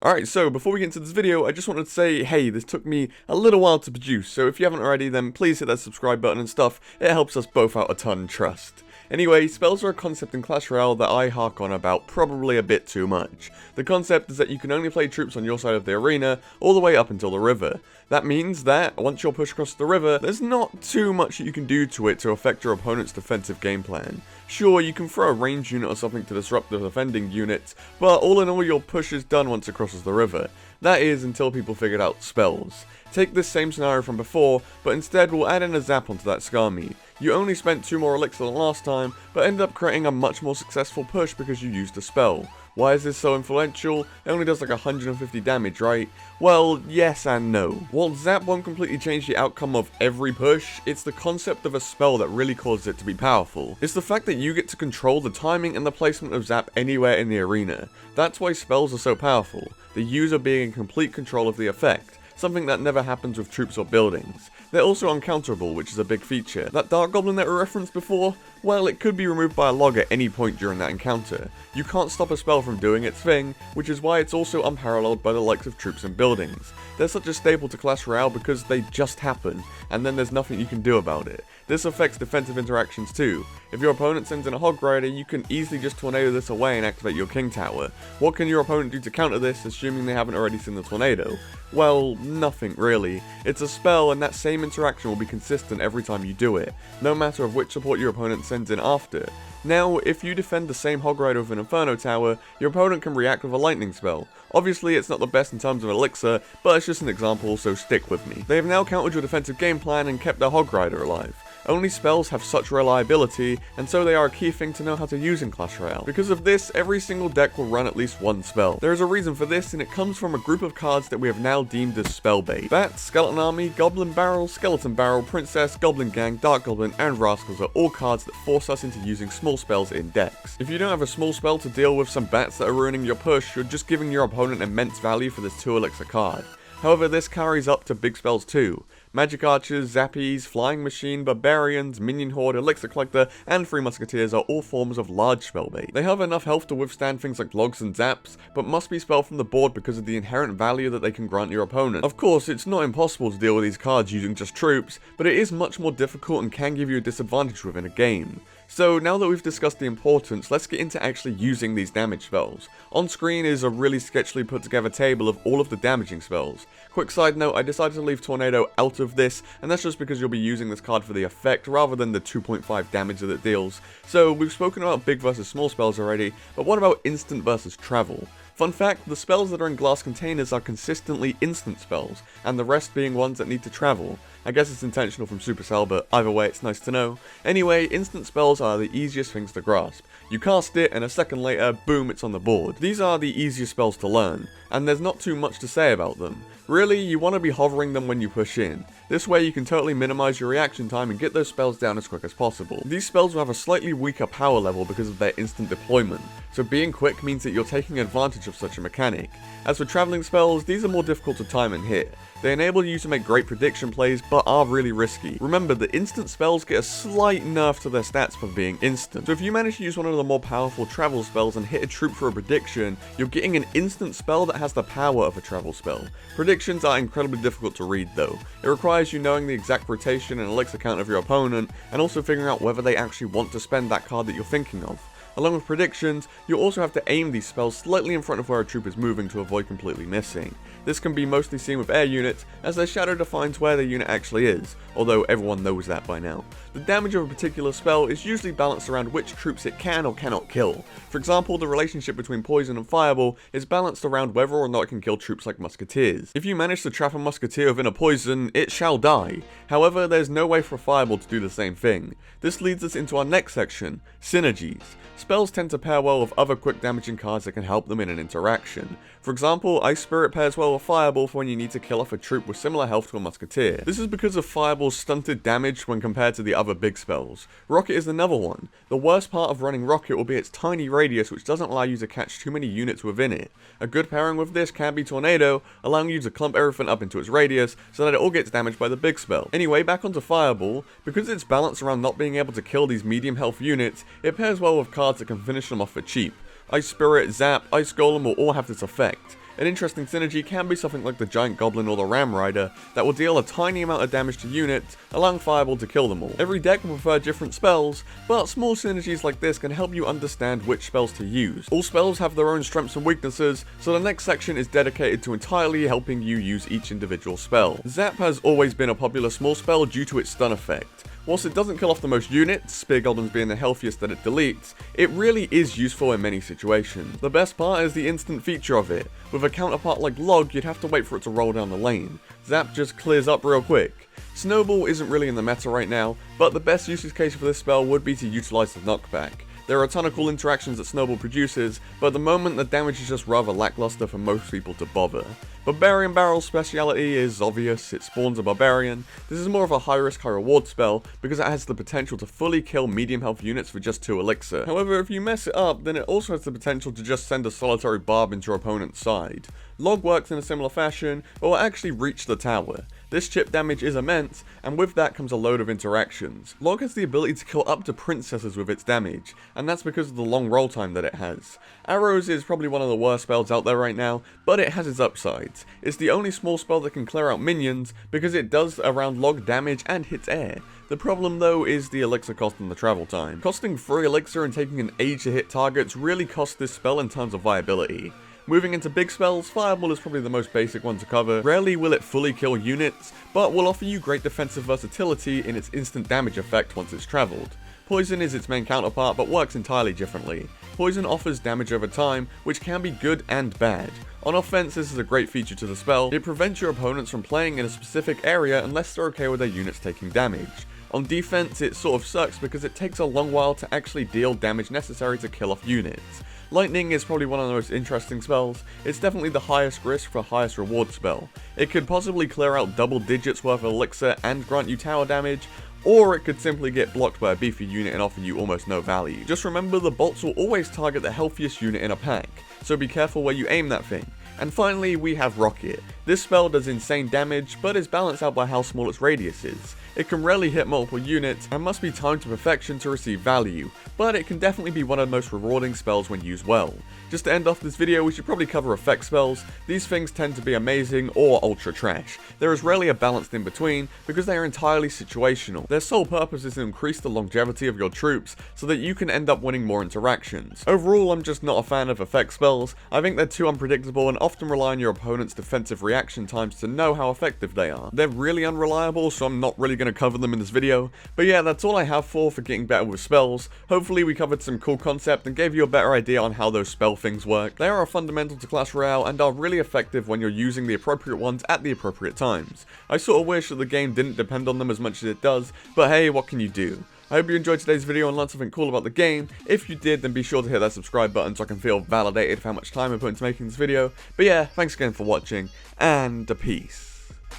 Alright, so before we get into this video, I just wanted to say, hey, this took me a little while to produce, so if you haven't already, then please hit that subscribe button and stuff. It helps us both out a ton, trust. Anyway, spells are a concept in Clash Royale that I hark on about probably a bit too much. The concept is that you can only play troops on your side of the arena, all the way up until the river. That means that, once you're pushed across the river, there's not too much that you can do to it to affect your opponent's defensive game plan. Sure, you can throw a ranged unit or something to disrupt the defending units, but all in all your push is done once it crosses the river. That is, until people figured out spells. Take this same scenario from before, but instead we'll add in a zap onto that Skami. You only spent 2 more elixir than last time, but ended up creating a much more successful push because you used a spell. Why is this so influential? It only does like 150 damage, right? Well, yes and no. While zap won't completely change the outcome of every push, it's the concept of a spell that really causes it to be powerful. It's the fact that you get to control the timing and the placement of zap anywhere in the arena. That's why spells are so powerful, the user being in complete control of the effect, something that never happens with troops or buildings. They're also uncounterable, which is a big feature. That Dark Goblin that we referenced before, well, it could be removed by a log at any point during that encounter. You can't stop a spell from doing its thing, which is why it's also unparalleled by the likes of troops and buildings. They're such a staple to Clash Royale because they just happen, and then there's nothing you can do about it. This affects defensive interactions too. If your opponent sends in a Hog Rider, you can easily just tornado this away and activate your King Tower. What can your opponent do to counter this, assuming they haven't already seen the tornado? Well, nothing really. It's a spell, and that same interaction will be consistent every time you do it, no matter of which support your opponent sends in after. Now, if you defend the same Hog Rider with an Inferno Tower, your opponent can react with a Lightning spell. Obviously, it's not the best in terms of elixir, but it's just an example, so stick with me. They have now countered your defensive game plan and kept their Hog Rider alive. Only spells have such reliability, and so they are a key thing to know how to use in Clash Royale. Because of this, every single deck will run at least one spell. There is a reason for this, and it comes from a group of cards that we have now deemed as spell bait. Bat, Skeleton Army, Goblin Barrel, Skeleton Barrel, Princess, Goblin Gang, Dark Goblin, and Rascals are all cards that force us into using small spells in decks. If you don't have a small spell to deal with some bats that are ruining your push, you're just giving your opponent immense value for this 2 elixir card. However, this carries up to big spells too. Magic Archers, Zappies, Flying Machine, Barbarians, Minion Horde, Elixir Collector, and Free Musketeers are all forms of large spell bait. They have enough health to withstand things like logs and zaps, but must be spelled from the board because of the inherent value that they can grant your opponent. Of course, it's not impossible to deal with these cards using just troops, but it is much more difficult and can give you a disadvantage within a game. So now that we've discussed the importance, let's get into actually using these damage spells. On screen is a really sketchily put together table of all of the damaging spells. Quick side note, I decided to leave Tornado out of this, and that's just because you'll be using this card for the effect rather than the 2.5 damage that it deals. So we've spoken about big versus small spells already, but what about instant versus travel? Fun fact, the spells that are in glass containers are consistently instant spells, and the rest being ones that need to travel. I guess it's intentional from Supercell, but either way it's nice to know. Anyway, instant spells are the easiest things to grasp. You cast it, and a second later, boom, it's on the board. These are the easiest spells to learn, and there's not too much to say about them. Really, you want to be hovering them when you push in. This way you can totally minimize your reaction time and get those spells down as quick as possible. These spells will have a slightly weaker power level because of their instant deployment, so being quick means that you're taking advantage of such a mechanic. As for traveling spells, these are more difficult to time and hit. They enable you to make great prediction plays, but are really risky. Remember, the instant spells get a slight nerf to their stats for being instant. So if you manage to use one of the more powerful travel spells and hit a troop for a prediction, you're getting an instant spell that has the power of a travel spell. Predictions are incredibly difficult to read though. It requires you knowing the exact rotation and elixir count of your opponent, and also figuring out whether they actually want to spend that card that you're thinking of. Along with predictions, you also have to aim these spells slightly in front of where a troop is moving to avoid completely missing. This can be mostly seen with air units, as their shadow defines where their unit actually is, although everyone knows that by now. The damage of a particular spell is usually balanced around which troops it can or cannot kill. For example, the relationship between poison and fireball is balanced around whether or not it can kill troops like musketeers. If you manage to trap a musketeer within a poison, it shall die. However, there's no way for a fireball to do the same thing. This leads us into our next section, synergies. Spells tend to pair well with other quick damaging cards that can help them in an interaction. For example, Ice Spirit pairs well with Fireball for when you need to kill off a troop with similar health to a Musketeer. This is because of Fireball's stunted damage when compared to the other big spells. Rocket is another one. The worst part of running Rocket will be its tiny radius, which doesn't allow you to catch too many units within it. A good pairing with this can be Tornado, allowing you to clump everything up into its radius so that it all gets damaged by the big spell. Anyway, back onto Fireball. Because it's balanced around not being able to kill these medium health units, it pairs well with cards that can finish them off for cheap. Ice Spirit, Zap, Ice Golem will all have this effect. An interesting synergy can be something like the Giant Goblin or the Ram Rider that will deal a tiny amount of damage to units, allowing Fireball to kill them all. Every deck will prefer different spells, but small synergies like this can help you understand which spells to use. All spells have their own strengths and weaknesses, so the next section is dedicated to entirely helping you use each individual spell. Zap has always been a popular small spell due to its stun effect. Whilst it doesn't kill off the most units, Spear Goblins being the healthiest that it deletes, it really is useful in many situations. The best part is the instant feature of it. With a counterpart like Log, you'd have to wait for it to roll down the lane. Zap just clears up real quick. Snowball isn't really in the meta right now, but the best usage case for this spell would be to utilize the knockback. There are a ton of cool interactions that Snowball produces, but at the moment the damage is just rather lackluster for most people to bother. Barbarian Barrel's speciality is obvious, it spawns a Barbarian. This is more of a high risk high reward spell because it has the potential to fully kill medium health units for just 2 elixir. However, if you mess it up, then it also has the potential to just send a solitary barb into your opponent's side. Log works in a similar fashion, but will actually reach the tower. This chip damage is immense, and with that comes a load of interactions. Log has the ability to kill up to princesses with its damage, and that's because of the long roll time that it has. Arrows is probably one of the worst spells out there right now, but it has its upsides. It's the only small spell that can clear out minions, because it does around Log damage and hits air. The problem though is the elixir cost and the travel time. Costing 3 elixir and taking an age to hit targets really costs this spell in terms of viability. Moving into big spells, Fireball is probably the most basic one to cover. Rarely will it fully kill units, but will offer you great defensive versatility in its instant damage effect once it's travelled. Poison is its main counterpart, but works entirely differently. Poison offers damage over time, which can be good and bad. On offense, this is a great feature to the spell. It prevents your opponents from playing in a specific area unless they're okay with their units taking damage. On defense, it sort of sucks because it takes a long while to actually deal damage necessary to kill off units. Lightning is probably one of the most interesting spells. It's definitely the highest risk for highest reward spell. It could possibly clear out double digits worth of elixir and grant you tower damage, or it could simply get blocked by a beefy unit and offer you almost no value. Just remember the bolts will always target the healthiest unit in a pack, so be careful where you aim that thing. And finally, we have Rocket. This spell does insane damage, but is balanced out by how small its radius is. It can rarely hit multiple units, and must be timed to perfection to receive value, but it can definitely be one of the most rewarding spells when used well. Just to end off this video, we should probably cover effect spells. These things tend to be amazing or ultra trash. There is rarely a balanced in between, because they are entirely situational. Their sole purpose is to increase the longevity of your troops, so that you can end up winning more interactions. Overall, I'm just not a fan of effect spells. I think they're too unpredictable and often rely on your opponent's defensive reaction times to know how effective they are. They're really unreliable, so I'm not really going to cover them in this video. But yeah, that's all I have for getting better with spells. Hopefully we covered some cool concept and gave you a better idea on how those spell things work. They are fundamental to Clash Royale and are really effective when you're using the appropriate ones at the appropriate times. I sort of wish that the game didn't depend on them as much as it does, but hey, what can you do? I hope you enjoyed today's video and learned something cool about the game. If you did, then be sure to hit that subscribe button so I can feel validated for how much time I put into making this video. But yeah, thanks again for watching, and peace.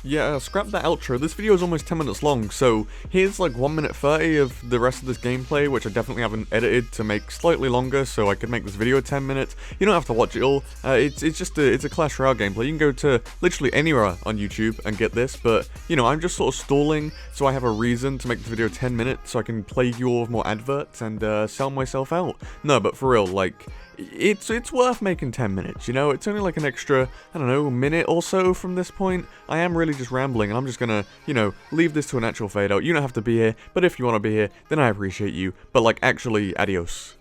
Yeah, scrap that outro. This video is almost 10 minutes long, so here's like 1 minute 30 of the rest of this gameplay, which I definitely haven't edited to make slightly longer, so I could make this video 10 minutes. You don't have to watch it all. It's a Clash Royale gameplay. You can go to literally anywhere on YouTube and get this, but you know, I'm just sort of stalling, so I have a reason to make the video 10 minutes, so I can plague you all with more adverts and sell myself out. No, but for real, like, it's worth making 10 minutes, you know? It's only like an extra, I don't know, minute or so from this point. I am really just rambling, and I'm just gonna, you know, leave this to a natural fade out. You don't have to be here, but if you want to be here, then I appreciate you. But like, actually, adios.